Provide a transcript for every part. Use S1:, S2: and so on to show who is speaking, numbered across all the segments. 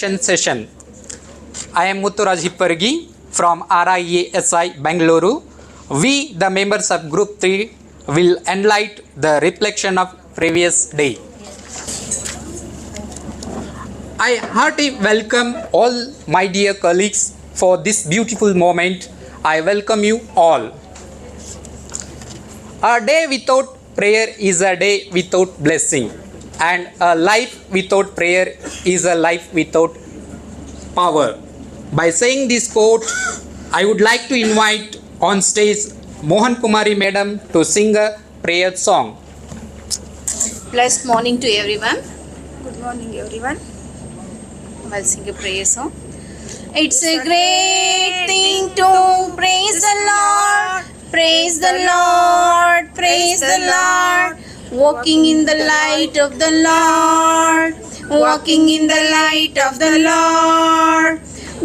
S1: session. I am Mutturaj Hippargi from RIESI Bengaluru. We, the members of Group 3, will enlighten the reflection of previous day. I heartily welcome all my dear colleagues for this beautiful moment. I welcome you all. A day without prayer is a day without blessing, and a life without prayer is a life without power. By saying this quote, I would like to invite on stage Mohan Kumari Madam to sing a prayer song.
S2: Blessed morning to everyone.
S3: Good morning, everyone.
S2: I'll sing a prayer song. It's a great thing to praise the Lord. Praise the Lord. Praise the Lord. Walking in the light of the Lord. Walking in the light of the Lord.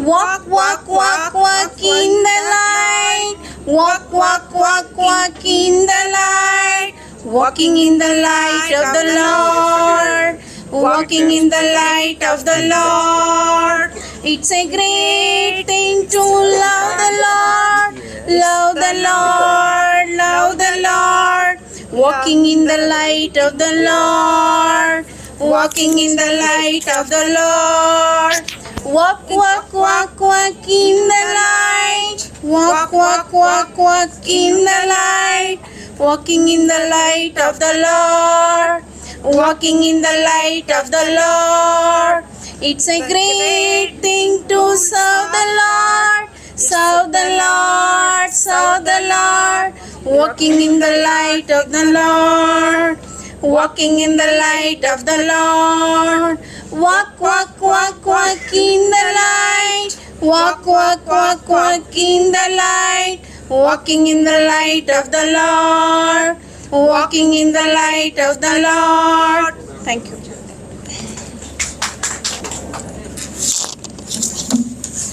S2: Walk, walk, walk, walk in the light. Walk, walk, walk, walk in the light. Walking in the light of the Lord. Walking in the light of the Lord. It's a great thing to love the Lord. Love the Lord. Love the Lord. Walking in the light of the Lord. Walking in the light of the Lord. Walk, walk, walk, walk in the light. Walk, walk, walk, walk in the light. Walking in the light of the Lord. Walking in the light of the Lord. It's a great thing to serve the Lord. Serve the Lord. Serve the Lord. Walking in the light of the Lord. Walking in the light of the Lord. Walk, walk, walk, walk in the light. Walk, walk, walk, walk in the light. Walking in the light of the Lord. Walking in the light of the Lord. Thank you.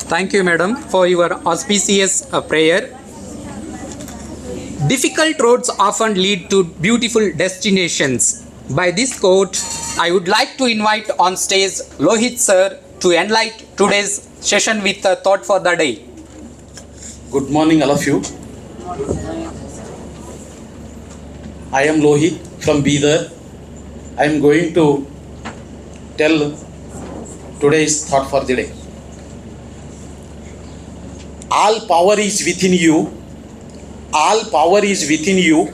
S1: Thank you, Madam, for your auspicious prayer. Difficult roads often lead to beautiful destinations. By this quote, I would like to invite on stage Lohit sir to enlighten today's session with a thought for the day.
S4: Good morning, all of you. I am Lohit from Bidar. I am going to tell today's thought for the day. All power is within you. All power is within you.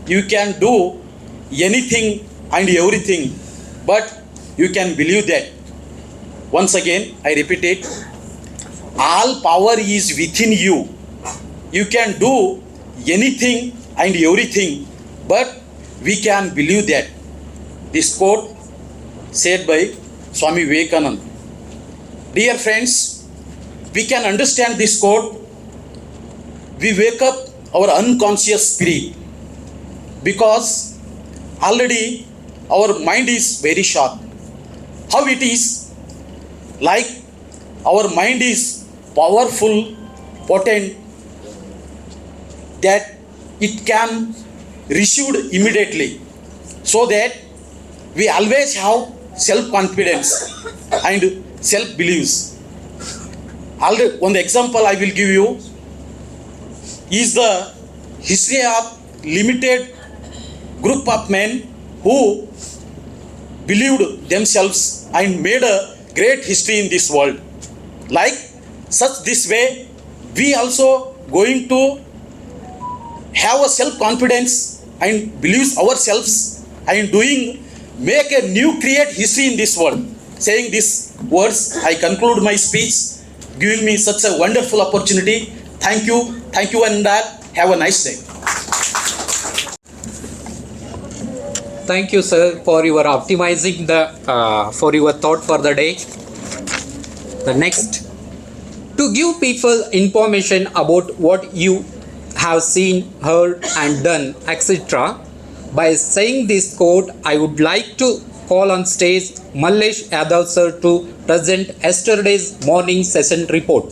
S4: You can do anything and everything, but you can believe that. Once again, I repeat it. All power is within you. You can do anything and everything, but we can believe that. This quote said by Swami Vivekananda. Dear friends, we can understand this quote. We wake up our unconscious spirit because already our mind is very sharp. How it is? Like our mind is powerful, potent, that it can receive immediately, so that we always have self-confidence and self-beliefs. One example I will give you is the history of limited group of men who believed themselves and made a great history in this world. Like such this way, we also going to have a self-confidence and believe ourselves and make a new create history in this world. Saying these words, I conclude my speech, giving me such a wonderful opportunity. Thank you, and have a nice day.
S1: Thank you, sir, for your optimizing for your thought for the day. The next, to give people information about what you have seen, heard, and done, etc. By saying this quote, I would like to call on stage Mallesh Yadav sir to present yesterday's morning session report.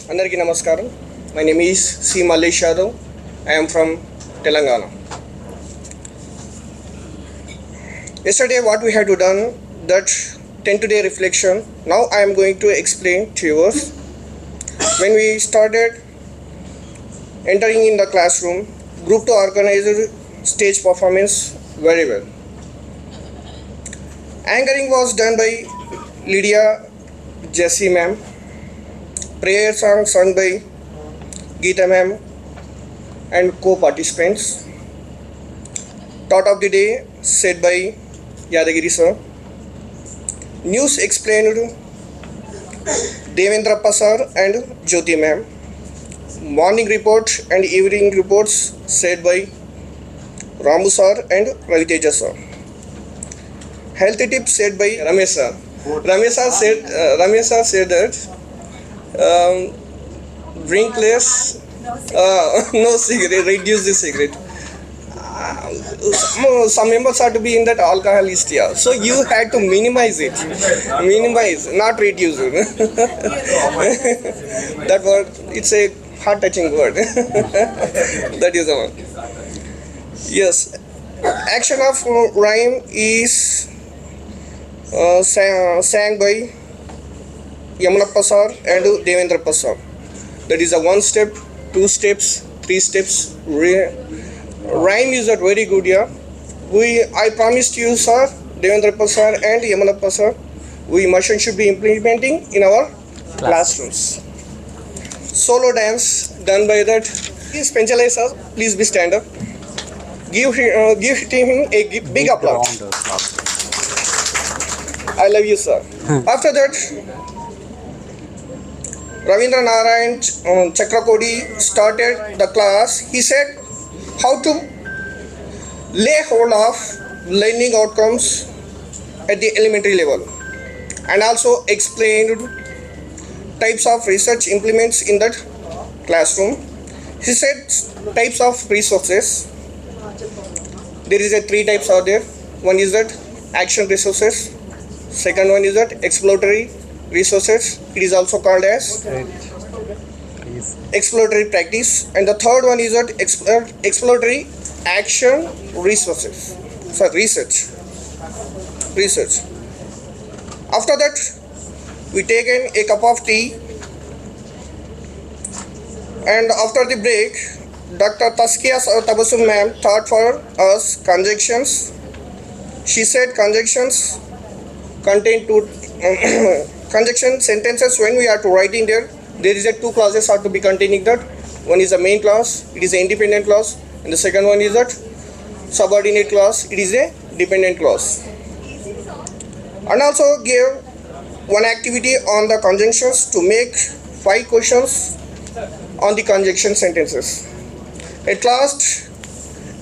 S5: Andarki namaskaram. My name is C. Mallesh Yadav. I am from Telangana. Yesterday what we had to done that 10-day reflection. Now I am going to explain to you. When we started entering in the classroom, group to organize stage performance very well. Anchoring was done by Lydia Jessie ma'am. Prayer song sung by Geeta ma'am and co-participants. Thought of the day said by Yadagiri sir. News explained Devendrappa sir and Jyoti ma'am. Morning report and evening reports said by Ramu sir and Raviteja sir. Health tips said by Ramesh sir. Ramesh sir said that drink less, no cigarette, reduce the cigarette. Some members are to be in that alcoholist, yeah. So you had to minimize it, not reduce it. That word, it's a heart-touching word. That is the one. Yes, action of rhyme is sang by Yamunappa sir and Devendrappa sir. That is a 1 step, 2 steps, 3 steps. Rhyme is that very good, yeah. I promised you, sir, Devendrappa sir and Yamunappa sir, we machine should be implementing in our classrooms. Solo dance done by that. Please, Penchalai sir, please be stand up. Give him a big applause. I love you, sir. After that, Ravindra Narayan Chakrakodi started the class. He said how to lay hold of learning outcomes at the elementary level, and also explained types of research implements in that classroom. He said types of resources. There is a 3 types out there. One is that action resources. Second one is that exploratory resources. It is also called as exploratory practice. And the third one is that exploratory action resources. So research. After that, we take in a cup of tea. And after the break, Dr. Taskia Tabasum ma'am taught for us conjunctions. She said conjunctions contain 2 conjunction sentences. When we are to write in there is a 2 clauses are to be containing that. One is a main clause, it is an independent clause, and the second one is that subordinate clause, it is a dependent clause. And also give one activity on the conjunctions to make 5 questions on the conjunction sentences. At last,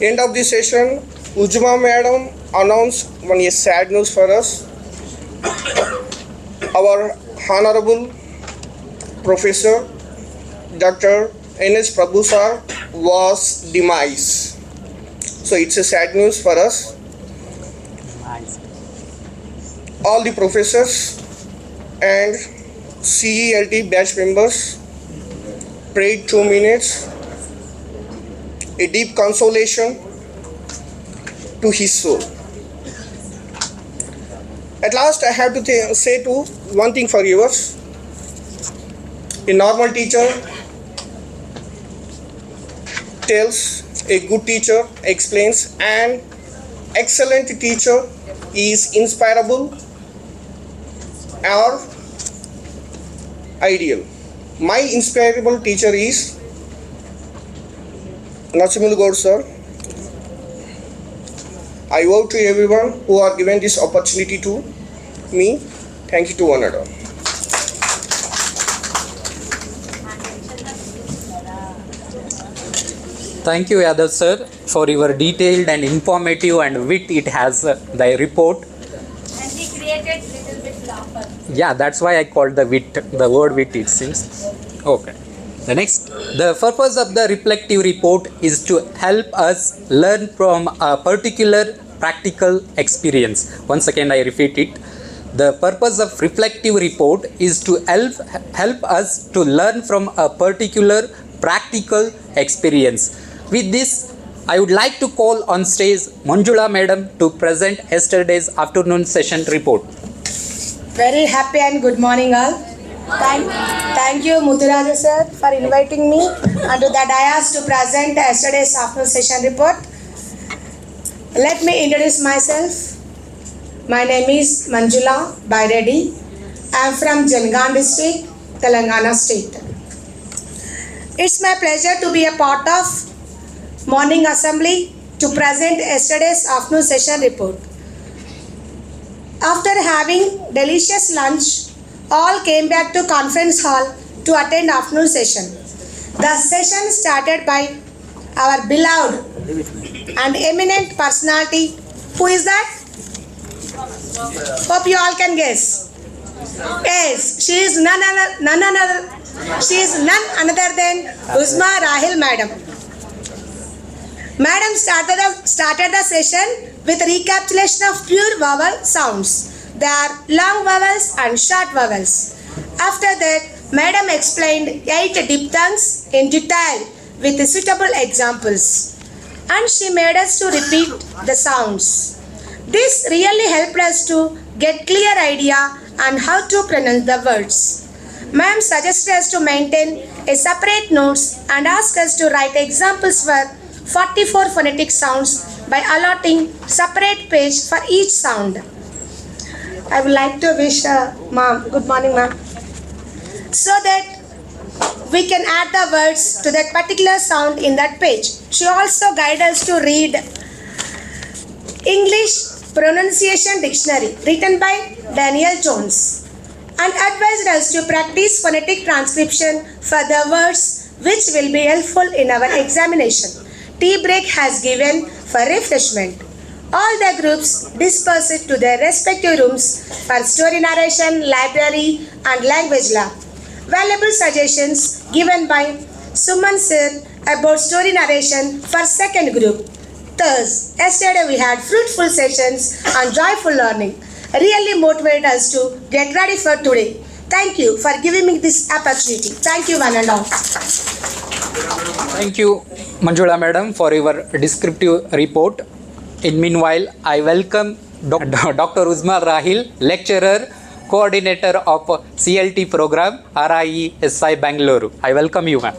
S5: end of the session, Ujma madam announced one sad news for us. Our Honorable Professor Dr. N.S. Prabhu sir was demised. So it's a sad news for us. All the professors and CELT batch members prayed 2 minutes, a deep consolation to his soul. At last, I have to say one thing for yours. A normal teacher tells, a good teacher explains, and excellent teacher is inspirable or ideal. My inspirable teacher is Nasimul Gaur sir. I vow to everyone who are given this opportunity to me. Thank you to one another.
S1: Thank you, Yadav sir, for your detailed and informative and wit it has the report.
S2: And he created little bit laughter.
S1: Yeah, that's why I called the word wit, it seems. Okay. The next, the purpose of the reflective report is to help us learn from a particular practical experience. Once again, I repeat it. The purpose of reflective report is to help us to learn from a particular practical experience. With this, I would like to call on stage Manjula madam to present yesterday's afternoon session report.
S6: Very happy and good morning all. Thank you Muthuraja sir for inviting me onto the dais to present yesterday's afternoon session report. Let me introduce myself. My name is Manjula Bairedi. I am from Jangan district, Telangana state. It's my pleasure to be a part of morning assembly to present yesterday's afternoon session report. After having delicious lunch, all came back to conference hall to attend afternoon session. The session started by our beloved and eminent personality. Who is that? Hope you all can guess. Yes, she is none other than Uzma Rahil madam. Madam started the session with recapitulation of pure vowel sounds. There are long vowels and short vowels. After that, Madam explained 8 diphthongs in detail with suitable examples. And she made us to repeat the sounds. This really helped us to get clear idea on how to pronounce the words. Ma'am suggested us to maintain a separate notes and asked us to write examples for 44 phonetic sounds by allotting separate page for each sound. I would like to wish ma'am, good morning ma'am, so that we can add the words to that particular sound in that page. She also guided us to read English Pronunciation Dictionary written by Daniel Jones and advised us to practice phonetic transcription for the words which will be helpful in our examination. Tea break has given for refreshment. All the groups dispersed to their respective rooms for story narration, library and language lab. Valuable suggestions given by Suman sir about story narration for second group. Thus, yesterday we had fruitful sessions and joyful learning. Really motivated us to get ready for today. Thank you for giving me this opportunity. Thank you one and all.
S1: Thank you, Manjula madam, for your descriptive report. In meanwhile, I welcome Dr. Uzma Rahil, lecturer, coordinator of CLT program, Riesi Bengaluru. I welcome you, ma'am.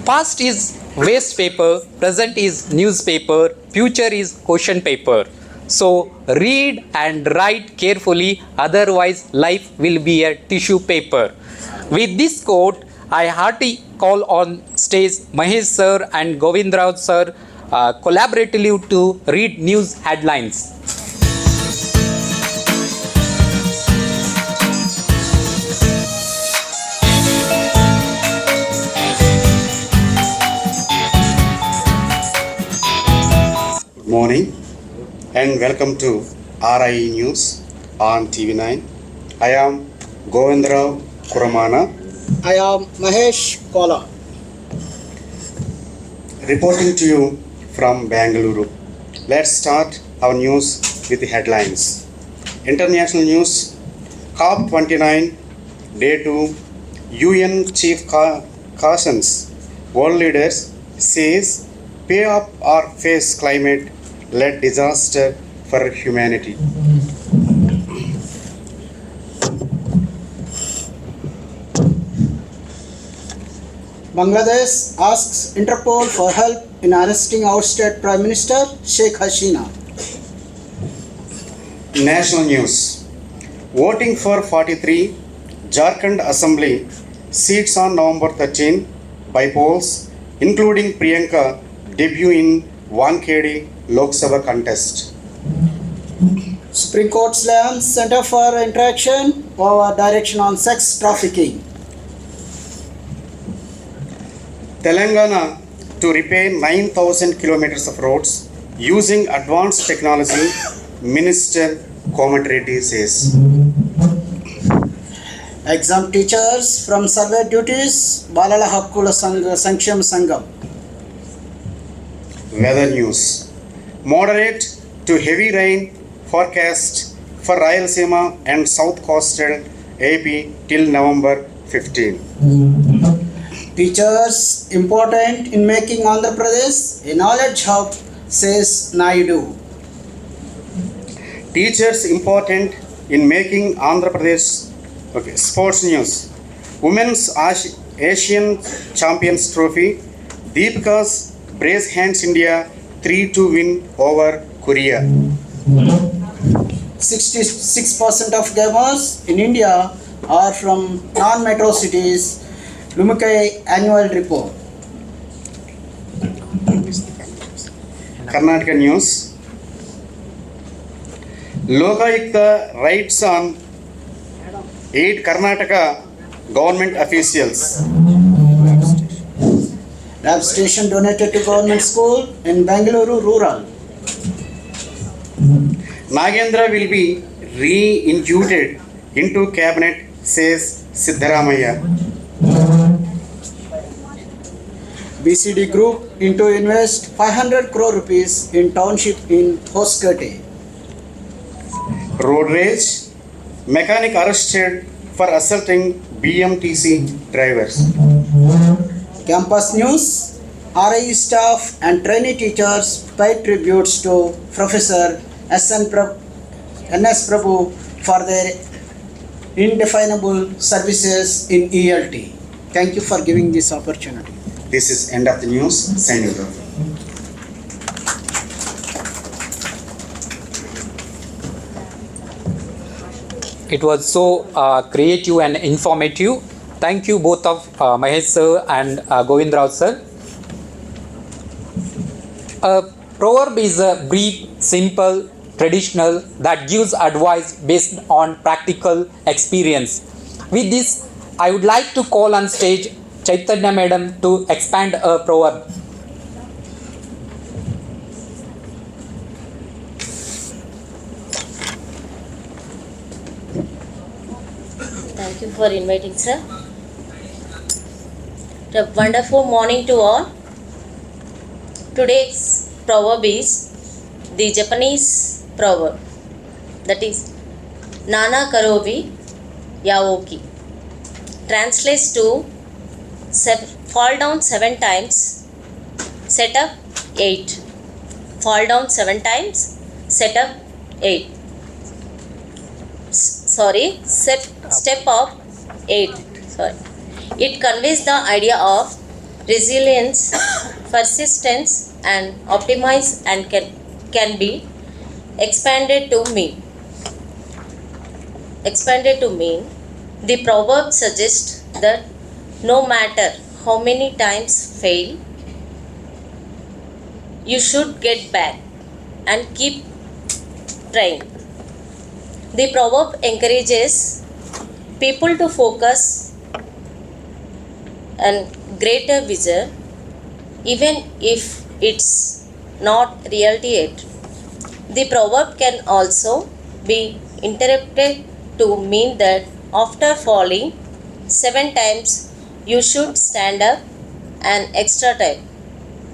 S1: Past is waste paper, present is newspaper, future is question paper. So read and write carefully, otherwise life will be a tissue paper. With this quote, I heartily call on stage Mahesh sir and Govindrao sir collaboratively to read news headlines.
S7: Good morning and welcome to RIE News on TV9. I am Govindrao Kuramana.
S8: I am Mahesh Kola.
S7: Reporting to you from Bengaluru. Let's start our news with the headlines. International news. COP29 Day 2. UN Chief cautions world leaders, says pay up or face climate-led disaster for humanity.
S8: Bangladesh asks Interpol for help in arresting ousted Prime Minister Sheikh Hasina.
S7: National news. Voting for 43 Jharkhand Assembly seats on November 13 by polls, including Priyanka debut in Wankhedi Lok Sabha contest.
S8: Supreme Court slams Center for Interaction over direction on sex trafficking.
S7: Telangana to repair 9,000 kilometers of roads using advanced technology, Minister Komatiredi says.
S8: Exempt teachers from survey duties, Balala Hakkula Sanksham Sangam.
S7: Weather news. Moderate to heavy rain forecast for Rayalaseema and South Coastal AP till November 15.
S8: Teachers important in making Andhra Pradesh a knowledge hub, says Naidu.
S7: Teachers important in making Andhra Pradesh. Okay, sports news. Women's Asian Champions Trophy. Deepika's brace hands India 3-2 win over Korea.
S8: 66% of gamers in India are from non-metro cities. Lumukei annual report.
S7: Karnataka news. Lokayukta writes on 8 Karnataka government officials.
S8: Lab station donated to government school in Bengaluru rural.
S7: Nagendra will be re-inducted into cabinet, says Siddharamaiah.
S8: BCD group into invest 500 crore rupees in township in Hoskerte.
S7: Road rage. Mechanic arrested for assaulting BMTC drivers.
S8: Campus news. RIE staff and trainee teachers pay tributes to Professor N.S. Prabhu for their indefinable services in ELT. Thank you for giving this opportunity.
S7: This is end of the news. Signing off.
S1: It was so creative and informative. Thank you both of Mahesh sir and Govind Rao sir. A proverb is a brief, simple, traditional that gives advice based on practical experience. With this, I would like to call on stage Chaitanya Madam to expand a proverb.
S9: Thank you for inviting, sir. A wonderful morning to all. Today's proverb is the Japanese proverb, that is Nana Karobi Yaoki. Translates to fall down 7 times, set up 8. Fall down 7 times, set up 8. Step up 8. It conveys the idea of resilience, persistence, and optimize, and can be expanded to mean. The proverb suggests that no matter how many times fail, you should get back and keep trying. The proverb encourages people to focus on greater vision, even if it's not reality yet. The proverb can also be interpreted to mean that after falling 7 times, you should stand up an extra time.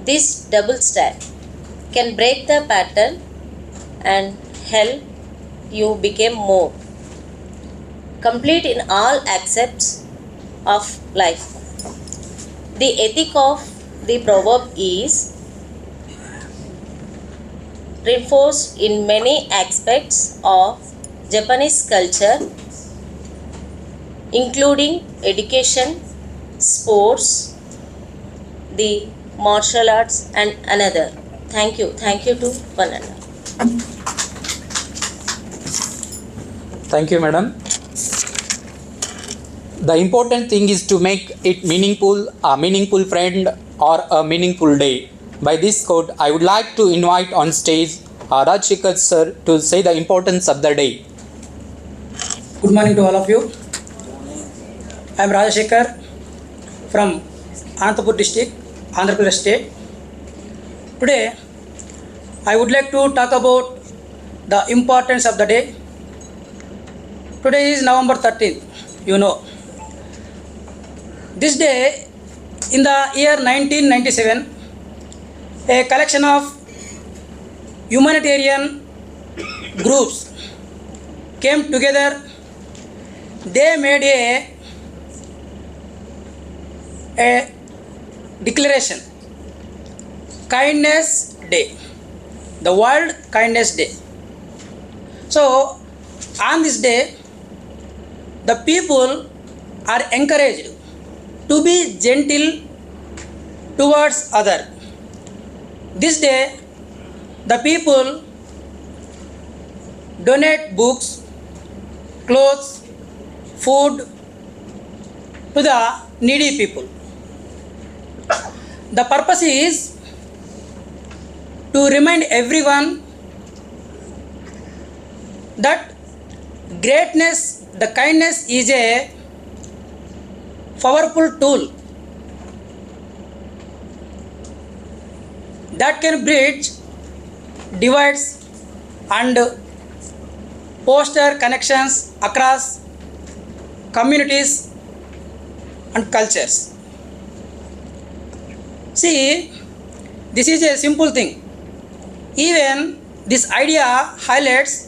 S9: This double stand can break the pattern and help you become more complete in all aspects of life. The ethic of the proverb is reinforced in many aspects of Japanese culture, including education, sports, the martial arts, and another. Thank you to one another.
S1: Thank you, madam. The important thing is to make it meaningful, a meaningful friend or a meaningful day. By this quote, I would like to invite on stage Rajshekhar sir to say the importance of the day.
S10: Good morning to all of you. I am Rajshekhar from Anantapur district, Andhra Pradesh state. Today, I would like to talk about the importance of the day. Today is November 13th, you know. This day, in the year 1997, a collection of humanitarian groups came together. They made a declaration, Kindness Day, the World Kindness Day. So on this day, the people are encouraged to be gentle towards other. This day, the people donate books, clothes, food to the needy people. The purpose is to remind everyone that greatness, the kindness is a powerful tool that can bridge divides and foster connections across communities and cultures. See, this is a simple thing. Even this idea highlights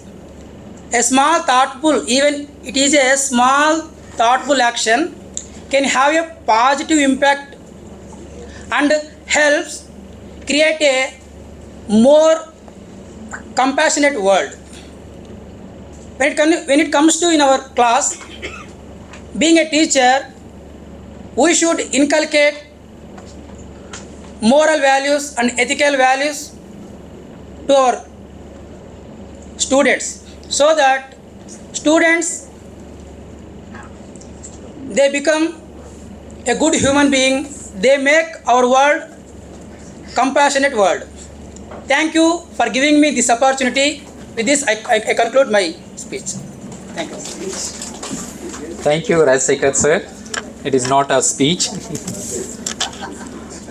S10: a small thoughtful, even it is a small thoughtful action can have a positive impact and helps create a more compassionate world. When it comes to in our class, being a teacher, we should inculcate moral values and ethical values to our students, so that students, they become a good human being, they make our world compassionate world. Thank you for giving me this opportunity. With this, I conclude my speech. Thank you.
S1: Thank you, Rajasekhar sir. It is not a speech.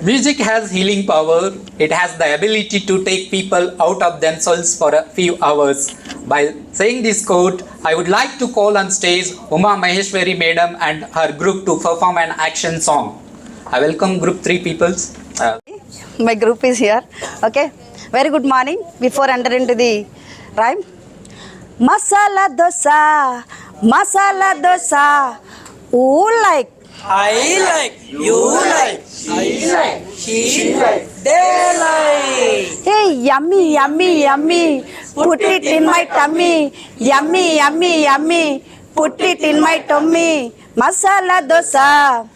S1: Music has healing power. It has the ability to take people out of themselves for a few hours. By saying this quote, I would like to call on stage Uma Maheshwari Madam and her group to perform an action song. I welcome group 3 peoples.
S2: My group is here. Okay. Very good morning. Before entering into the rhyme. Masala dosa, ooh like.
S10: I like, you like, she like, she like, they like.
S2: Hey, yummy, yummy, yummy. Put it in my tummy. Yummy, yummy, yummy. Put it in my tummy. Masala dosa,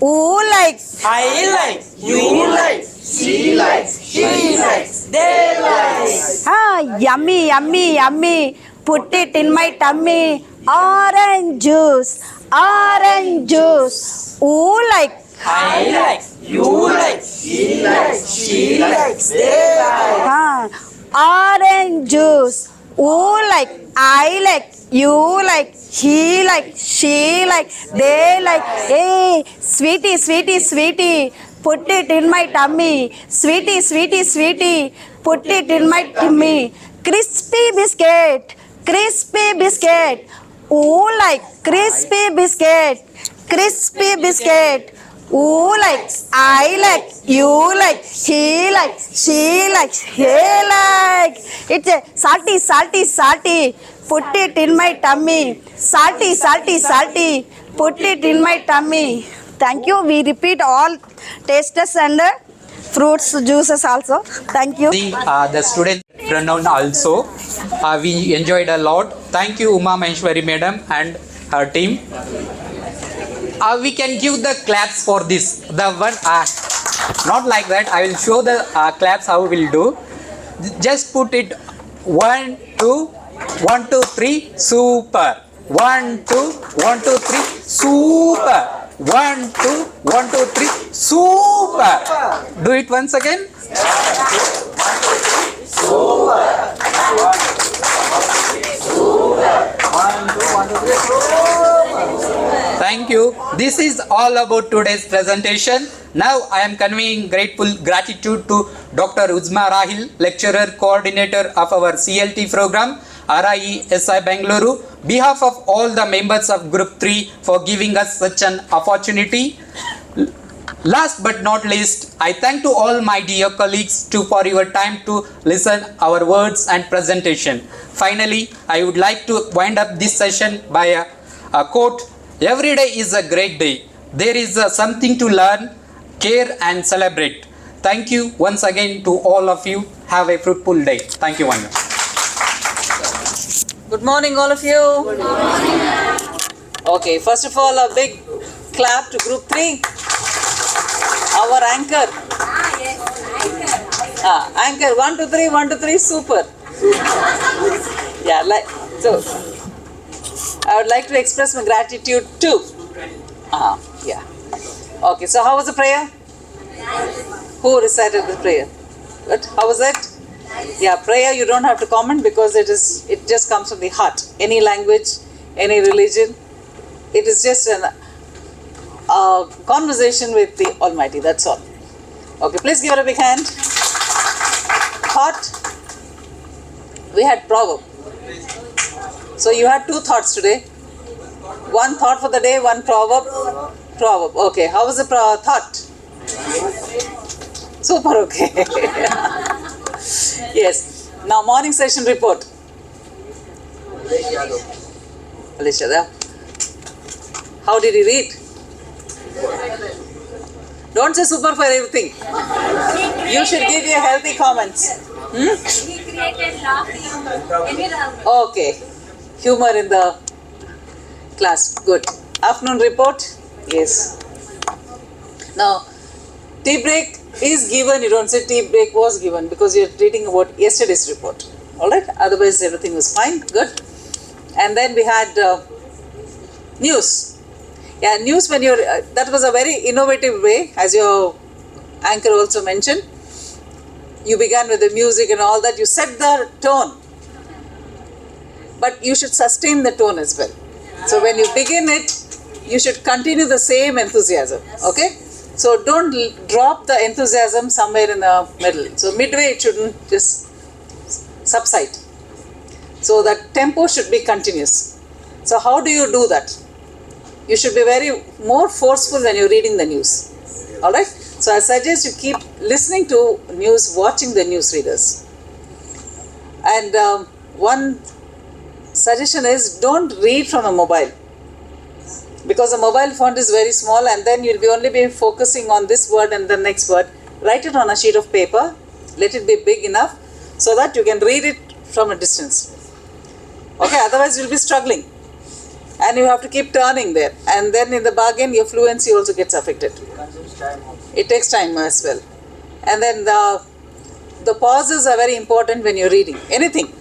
S2: ooh like.
S10: I like, you like, she likes, she likes, they like.
S2: Ah, yummy, yummy, yummy. Put it in my tummy. Orange juice, ooh like.
S10: I like, you like, she likes, she likes, they like.
S2: Ah, orange juice, ooh like. I like, you like, he like, she like, they like. Hey, sweetie, sweetie, sweetie. Put it in my tummy. Sweetie, sweetie, sweetie. Put it in my tummy. Crispy biscuit. Ooh like. Crispy biscuit. Ooh like. I like. You like. He like. She like. He like. It's a salty. Put it in my tummy. Salty. Put it in my tummy. Thank you. We repeat all tastes and fruits, juices also. Thank you.
S1: The student pronoun also. We enjoyed a lot. Thank you, Uma Maheshwari Madam and her team. We can give the claps for this. The one, not like that. I will show the claps how we will do. Just put it 1, 2, 1, 2, 3, super. 1, 2, 1, 2, 3, super. 1, 2, 1, 2, 3, super. Do it once again. Thank you. This is all about today's presentation. Now I am conveying grateful gratitude to Dr. Uzma Rahil, lecturer, coordinator of our CLT program, RIESI Bengaluru, behalf of all the members of Group 3 for giving us such an opportunity. Last but not least, I thank to all my dear colleagues for your time to listen our words and presentation. Finally, I would like to wind up this session by a quote. Every day is a great day. There is something to learn, care and celebrate. Thank you once again to all of you. Have a fruitful day. Thank you, Vanya.
S11: Good morning, all of you. Good morning. Okay, first of all, a big clap to Group 3. Our anchor. Anchor 1 2 3, 1 2 3, super. Yeah, so I would like to express my gratitude too. Yeah. Okay, so how was the prayer? Who recited the prayer? Good. How was it? Yeah, prayer you don't have to comment because it just comes from the heart. Any language, any religion, it is just a conversation with the Almighty. That's all. Okay, please give it a big hand. Thought. We had proverb. So you had 2 thoughts today. One thought for the day, one proverb. Proverb. Okay, how was the thought? Super. Okay. Yes. Now morning session report. Alicia, how did he read? Don't say super for everything. You should give your healthy comments.
S12: He created laughter.
S11: Okay. Humor in the class. Good. Afternoon report? Yes. Now, tea break is given. You don't say tea break was given because you're reading about yesterday's report. Alright? Otherwise, everything was fine. Good. And then we had news. Yeah, news when you're, that was a very innovative way, as your anchor also mentioned. You began with the music and all that. You set the tone. But you should sustain the tone as well. So when you begin it, you should continue the same enthusiasm. Okay? So don't drop the enthusiasm somewhere in the middle. So midway it shouldn't just subside. So the tempo should be continuous. So how do you do that? You should be very more forceful when you're reading the news. Alright? So I suggest you keep listening to news, watching the news readers. And one suggestion is don't read from a mobile. Because the mobile font is very small and then you'll be only be focusing on this word and the next word. Write it on a sheet of paper. Let it be big enough so that you can read it from a distance. Okay, otherwise you'll be struggling. And you have to keep turning there. And then in the bargain, your fluency also gets affected. It takes time as well. And then the pauses are very important when you're reading. Anything.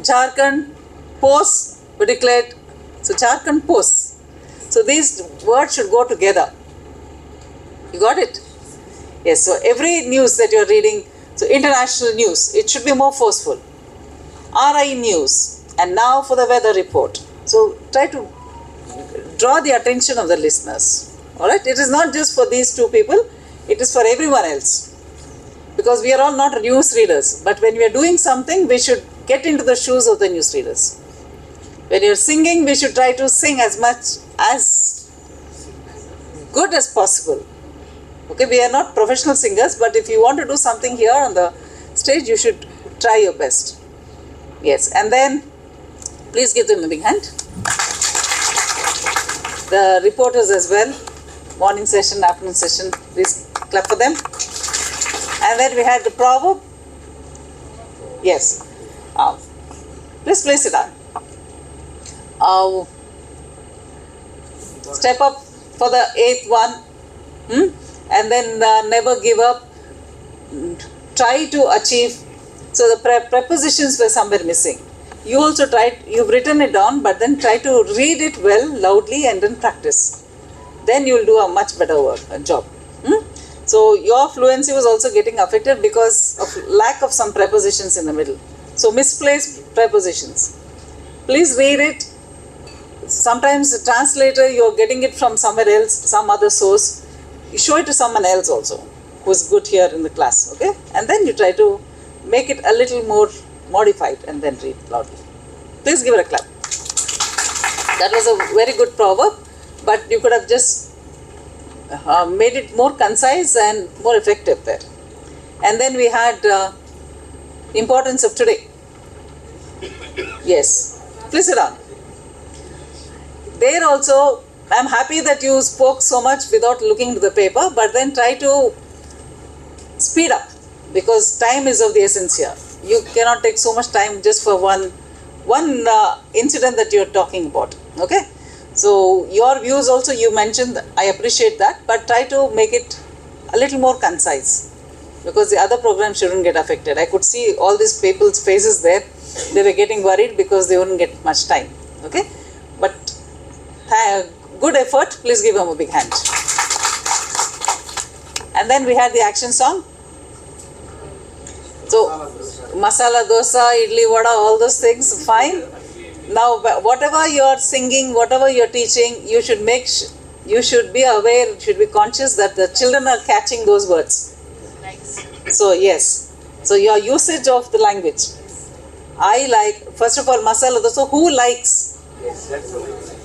S11: Jharkhand, pose, we declared. So Jharkhand, pose. So these words should go together. You got it? Yes, so every news that you're reading, so international news, it should be more forceful. RI news. And now for the weather report. So try to draw the attention of the listeners. Alright? It is not just for these 2 people, it is for everyone else. Because we are all not news readers. But when we are doing something, we should get into the shoes of the news readers. When you are singing, we should try to sing as much as good as possible. Okay, we are not professional singers, but if you want to do something here on the stage, you should try your best. Yes, and then please give them a big hand. The reporters as well, morning session, afternoon session, please clap for them. And then we had the proverb. Yes. Please place it on. Step up for the 8th one. And then never give up. Try to achieve. So the prepositions were somewhere missing. You also you've written it down, but then try to read it well, loudly, and then practice. Then you'll do a much better job. So your fluency was also getting affected because of lack of some prepositions in the middle. So misplaced prepositions. Please read it. Sometimes the translator, you're getting it from somewhere else, some other source. You show it to someone else also, who's good here in the class, okay? And then you try to make it a little more modified and then read loudly. Please give it a clap. That was a very good proverb, but you could have just made it more concise and more effective there. And then we had importance of today. Yes, please sit down. There also, I'm happy that you spoke so much without looking to the paper, but then try to speed up because time is of the essence here. You cannot take so much time just for one one incident that you're talking about. Okay, so your views also you mentioned, I appreciate that, but try to make it a little more concise, because the other programs shouldn't get affected. I could see all these people's faces there. They were getting worried because they wouldn't get much time. Okay, but good effort. Please give them a big hand. And then we had the action song. So masala dosa, idli vada, all those things, fine. Now whatever you are singing, whatever you are teaching, you should you should be aware, you should be conscious that the children are catching those words. So yes, so your usage of the language. I like, first of all, masala dosa, who likes?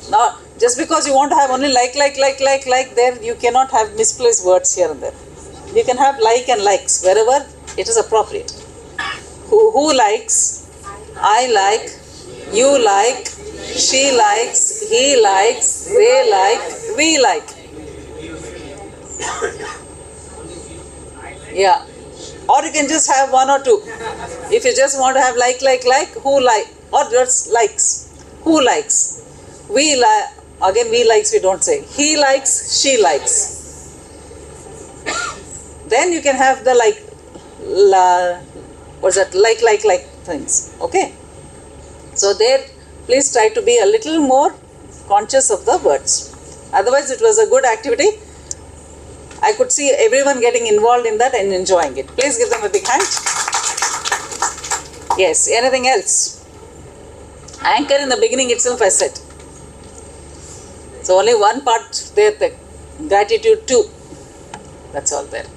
S11: Now, just because you want to have only like, there you cannot have misplaced words here and there. You can have like and likes wherever it is appropriate. Who likes? I like, you like, she likes, he likes, they like, we like. Yeah. Or you can just have one or two. If you just want to have like, who like, or just likes. Who likes? We like, again we likes we don't say. He likes, she likes. Then you can have the like, what's that, like things. Okay. So there, please try to be a little more conscious of the words. Otherwise, it was a good activity. I could see everyone getting involved in that and enjoying it. Please give them a big hand. Yes, anything else? Anchor in the beginning itself I said. So only one part there, the gratitude too. That's all there.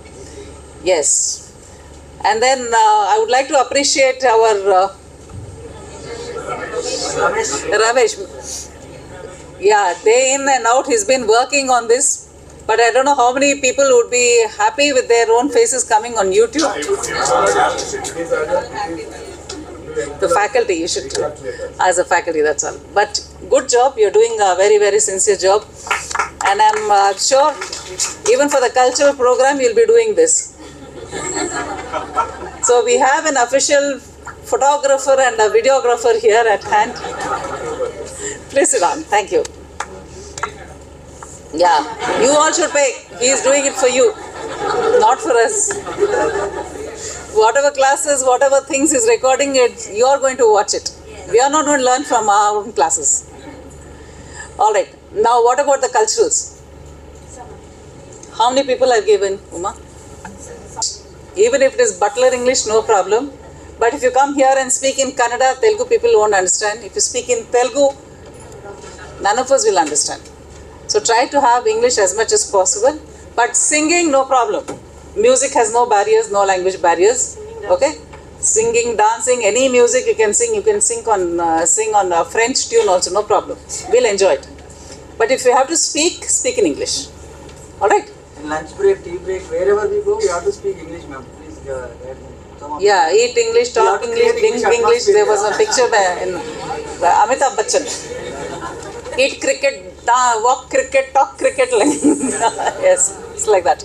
S11: Yes. And then I would like to appreciate our Ramesh. Yeah, day in and out he's been working on this. But I don't know how many people would be happy with their own faces coming on YouTube. The faculty, you should, as a faculty, that's all. But good job, you're doing a very, very sincere job. And I'm sure, even for the cultural program, you'll be doing this. So we have an official photographer and a videographer here at hand. Please sit down, thank you. Yeah, you all should pay. He is doing it for you, not for us. Whatever classes, whatever things he's recording, you are going to watch it. We are not going to learn from our own classes. Alright, now what about the culturals? How many people have given, Uma? Even if it is butler English, no problem. But if you come here and speak in Kannada, Telugu people won't understand. If you speak in Telugu, none of us will understand. So try to have English as much as possible, but singing, no problem. Music has no barriers, no language barriers. Okay, singing, dancing, any music you can sing. You can sing on a French tune also, no problem. We'll enjoy it. But if you have to speak, speak in English. All right.
S13: In lunch break, tea break, wherever we go, we have to speak English, ma'am. Please.
S11: Yeah, eat English, talk English, drink English. There was a picture in Amitabh Bachchan. Eat cricket, walk cricket, talk cricket. Yes, it's like that.